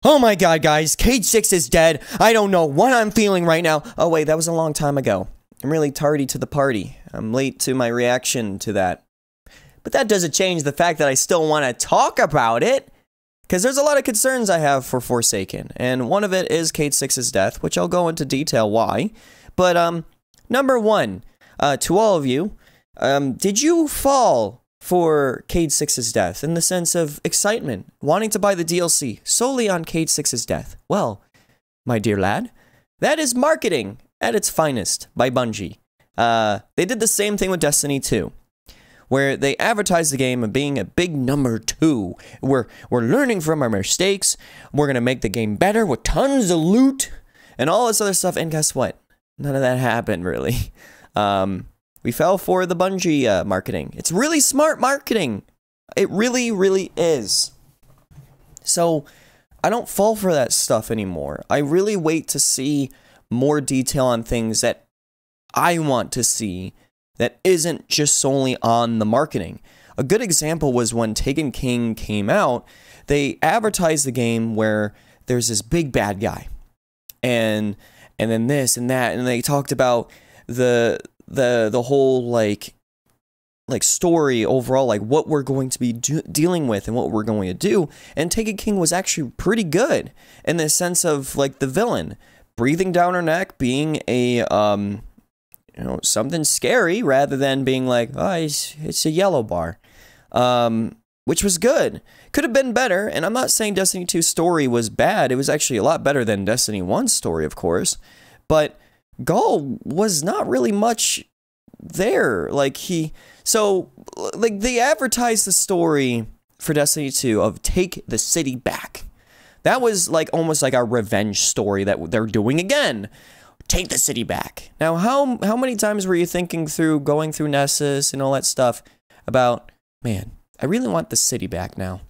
Oh my god, guys, Cage 6 is dead. I don't know what I'm feeling right now. Oh wait, that was a long time ago. I'm really tardy to the party. I'm late to my reaction to that. But that doesn't change the fact that I still want to talk about it. Because there's a lot of concerns I have for Forsaken. And one of it is Cage 6's death, which I'll go into detail why. But, number one, to all of you, did you fall for Cage 6's death in the sense of excitement, wanting to buy the DLC solely on Cage 6's death? Well, my dear lad, that is marketing at its finest by Bungie. They did the same thing with Destiny 2, where they advertised the game of being a big number 2. We're learning from our mistakes, we're gonna make the game better with tons of loot, and all this other stuff, and guess what? None of that happened, really. We fell for the Bungie marketing. It's really smart marketing. It really, really is. So, I don't fall for that stuff anymore. I really wait to see more detail on things that I want to see that isn't just solely on the marketing. A good example was when Taken King came out, they advertised the game where there's this big bad guy. And then this and that, and they talked about the whole like story overall, like what we're going to be dealing with and what we're going to do. And Taken King was actually pretty good in the sense of like the villain breathing down her neck, being a something scary rather than being like, oh, it's a yellow bar, which was good. Could have been better, and I'm not saying Destiny 2's story was bad. It was actually a lot better than Destiny 1's story, of course, but Gaul was not really much there. They advertised the story for Destiny 2 of take the city back. That was like almost like a revenge story that they're doing again. Take the city back. Now, how many times were you thinking through going through Nessus and all that stuff about, man, I really want the city back now?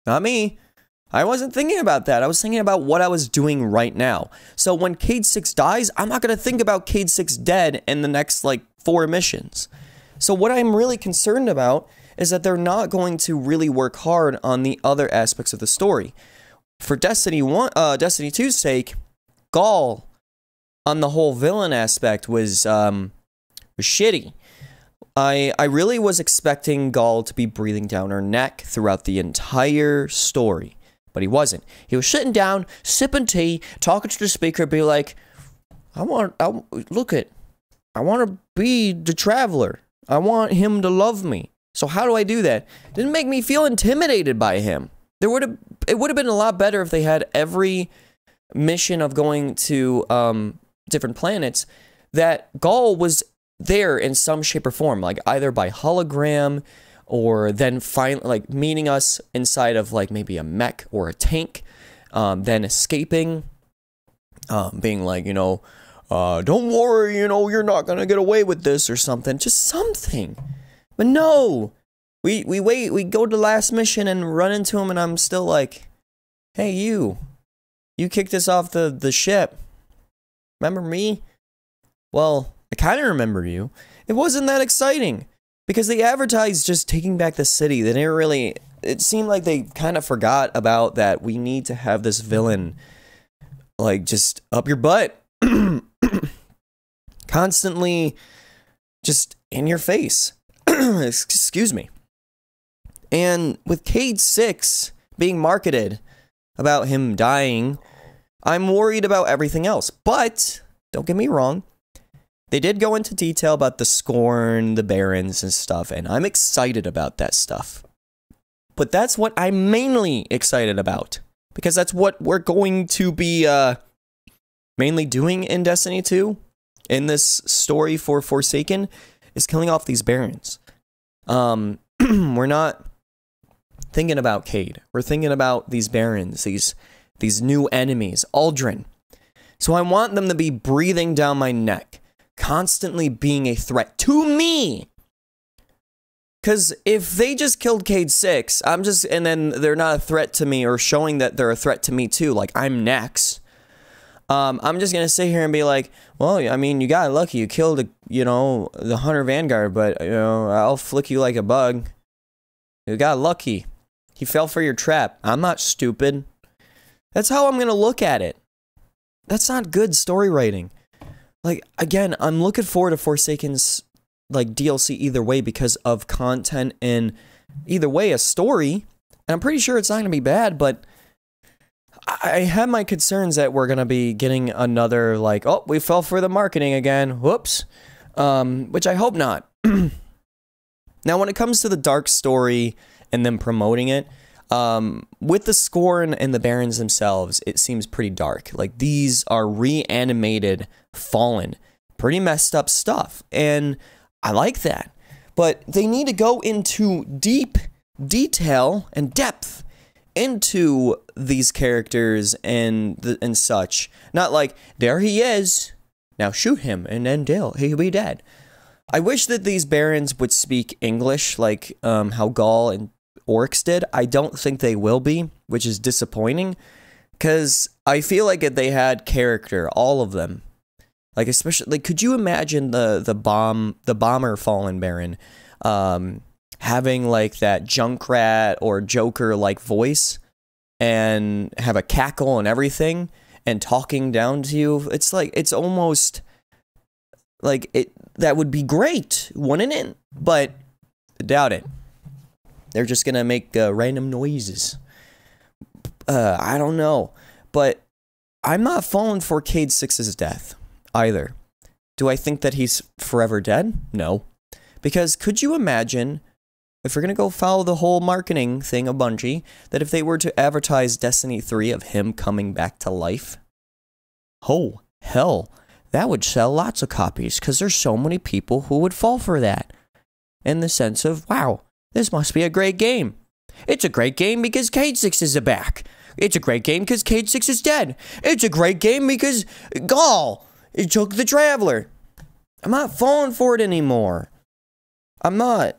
Not me. I wasn't thinking about that. I was thinking about what I was doing right now. So when Cage 6 dies, I'm not going to think about Cage 6 dead in the next, 4 missions. So what I'm really concerned about is that they're not going to really work hard on the other aspects of the story. For Destiny 2's sake, Gaul, on the whole villain aspect, was shitty. I really was expecting Gaul to be breathing down her neck throughout the entire story. But he wasn't. He was sitting down, sipping tea, talking to the speaker, be like, I want to be the traveler. I want him to love me. So how do I do that? Didn't make me feel intimidated by him. It would have been a lot better if they had every mission of going to different planets that Gaul was there in some shape or form, like either by hologram, or then meeting us inside of maybe a mech or a tank, then escaping, being like, don't worry, you're not gonna get away with this or something, just something. But no, we go to the last mission and run into him, and I'm still like, hey, you kicked us off the ship. Remember me? Well, I kind of remember you. It wasn't that exciting. Because they advertised just taking back the city. They didn't really... It seemed like they kind of forgot about that. We need to have this villain, just up your butt. Constantly just in your face. Excuse me. And with Cage 6 being marketed about him dying, I'm worried about everything else. But, don't get me wrong, they did go into detail about the Scorn, the Barons, and stuff, and I'm excited about that stuff. But that's what I'm mainly excited about, because that's what we're going to be mainly doing in Destiny 2, in this story for Forsaken, is killing off these Barons. We're not thinking about Cade. We're thinking about these Barons, these new enemies, Aldrin. So I want them to be breathing down my neck, constantly being a threat to me. Because if they just killed Cage 6, and then they're not a threat to me, or showing that they're a threat to me too, like I'm next, I'm just gonna sit here and be like, well, I mean, you got lucky, you killed the Hunter Vanguard, but I'll flick you like a bug. You got lucky. He fell for your trap. I'm not stupid. That's how I'm gonna look at it. That's not good story writing. Like, again, I'm looking forward to Forsaken's, like, DLC either way because of content and either way a story. And I'm pretty sure it's not gonna be bad, but I have my concerns that we're gonna be getting another, like, oh, we fell for the marketing again. Whoops. Which I hope not. Now, when it comes to the dark story and them promoting it, with the Scorn and the Barons themselves, it seems pretty dark. Like, these are reanimated Fallen. Pretty messed up stuff. And I like that. But they need to go into deep detail and depth into these characters and such. Not like, there he is, now shoot him, and then he'll be dead. I wish that these Barons would speak English, like how Gaul and Oryx did. I don't think they will be, which is disappointing, because I feel like if they had character, all of them, like especially, like, could you imagine the bomber Fallen Baron having like that Junkrat or Joker like voice and have a cackle and everything and talking down to you? It's like, it's almost like that would be great, wouldn't it? But I doubt it. They're just gonna make random noises. I don't know, but I'm not falling for Cayde 6's death either. Do I think that he's forever dead? No. Because could you imagine, if we're gonna go follow the whole marketing thing of Bungie, that if they were to advertise Destiny 3 of him coming back to life? Oh, hell. That would sell lots of copies, because there's so many people who would fall for that. In the sense of, wow, this must be a great game. It's a great game because Cayde 6 is back. It's a great game because Cayde 6 is dead. It's a great game because Gaul took the Traveler. I'm not falling for it anymore. I'm not.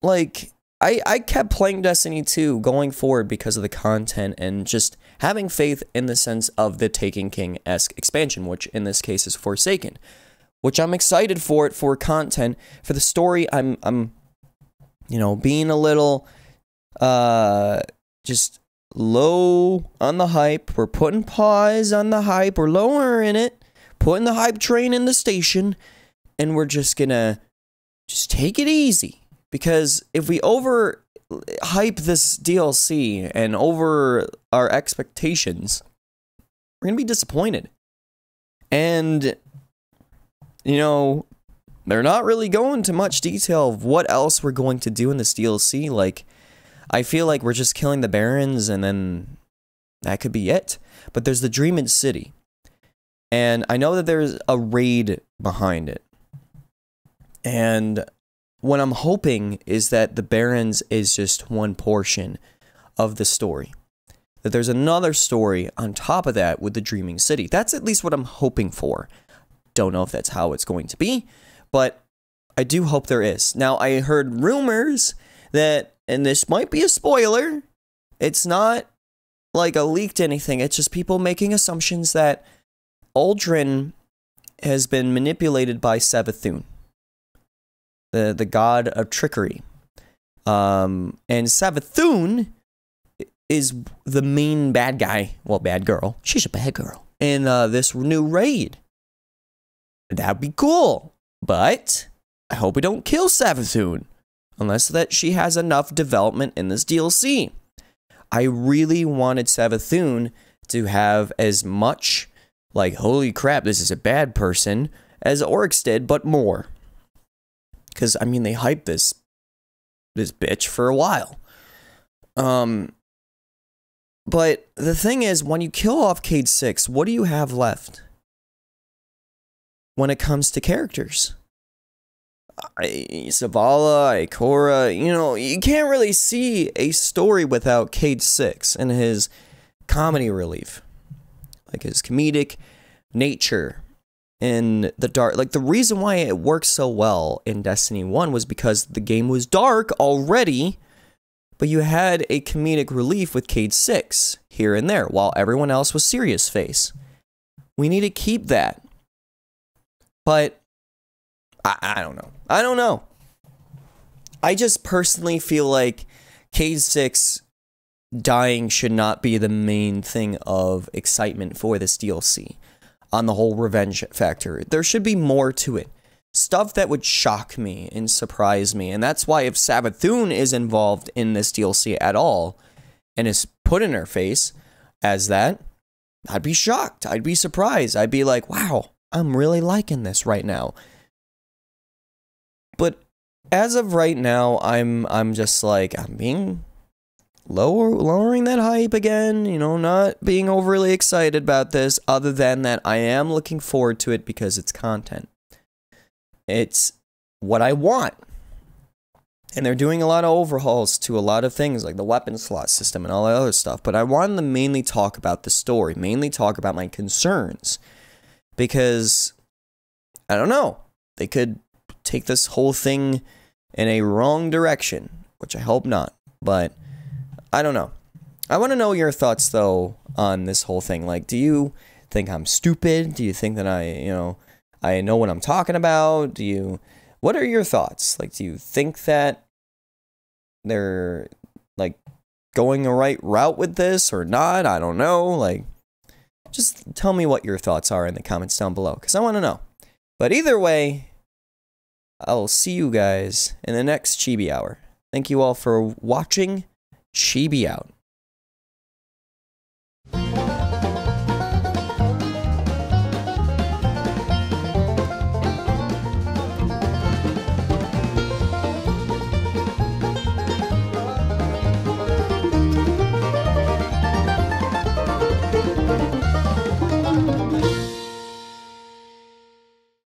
Like, I kept playing Destiny 2 going forward because of the content and just having faith in the sense of the Taken King-esque expansion, which in this case is Forsaken, which I'm excited for it for content. For the story, I'm you know, being a little just low on the hype. We're putting pause on the hype. We're lowering it, putting the hype train in the station, and we're just gonna just take it easy. Because if we over hype this DLC and over our expectations, we're gonna be disappointed. And, you know, they're not really going into much detail of what else we're going to do in this DLC. Like, I feel like we're just killing the Barons and then that could be it. But there's the Dreaming City. And I know that there's a raid behind it. And what I'm hoping is that the Barons is just one portion of the story. That there's another story on top of that with the Dreaming City. That's at least what I'm hoping for. Don't know if that's how it's going to be, but I do hope there is. Now, I heard rumors that, and this might be a spoiler, it's not like a leaked anything, it's just people making assumptions that Uldren has been manipulated by Savathun, the god of trickery. And Savathun is the main bad guy, well, bad girl, she's a bad girl, in this new raid. That'd be cool, but I hope we don't kill Savathun, unless that she has enough development in this DLC. I really wanted Savathun to have as much, like, holy crap, this is a bad person, as Oryx did, but more. Because, I mean, they hyped this bitch for a while. But the thing is, when you kill off Cayde 6, what do you have left? When it comes to characters. Zavala, Ikora, you know, you can't really see a story without Cayde 6 and his comedy relief. Like his comedic nature in the dark. Like the reason why it worked so well in Destiny 1 was because the game was dark already, but you had a comedic relief with Cayde 6 here and there, while everyone else was serious face. We need to keep that. But I don't know. I don't know. I just personally feel like Cayde 6 dying should not be the main thing of excitement for this DLC on the whole revenge factor. There should be more to it. Stuff that would shock me and surprise me. And that's why if Savathun is involved in this DLC at all and is put in her face as that, I'd be shocked. I'd be surprised. I'd be like, wow, I'm really liking this right now. But as of right now, I'm just like, I'm being lowering that hype again, you know, not being overly excited about this, other than that I am looking forward to it because it's content. It's what I want. And they're doing a lot of overhauls to a lot of things, like the weapon slot system and all that other stuff. But I wanted to mainly talk about the story, mainly talk about my concerns. Because, I don't know, they could take this whole thing in a wrong direction, which I hope not. But, I don't know. I want to know your thoughts, though, on this whole thing. Like, do you think I'm stupid? Do you think that I know what I'm talking about? What are your thoughts? Like, do you think that they're, like, going the right route with this or not? I don't know. Like, just tell me what your thoughts are in the comments down below, because I want to know. But either way, I'll see you guys in the next Chibi Hour. Thank you all for watching. Chibi out.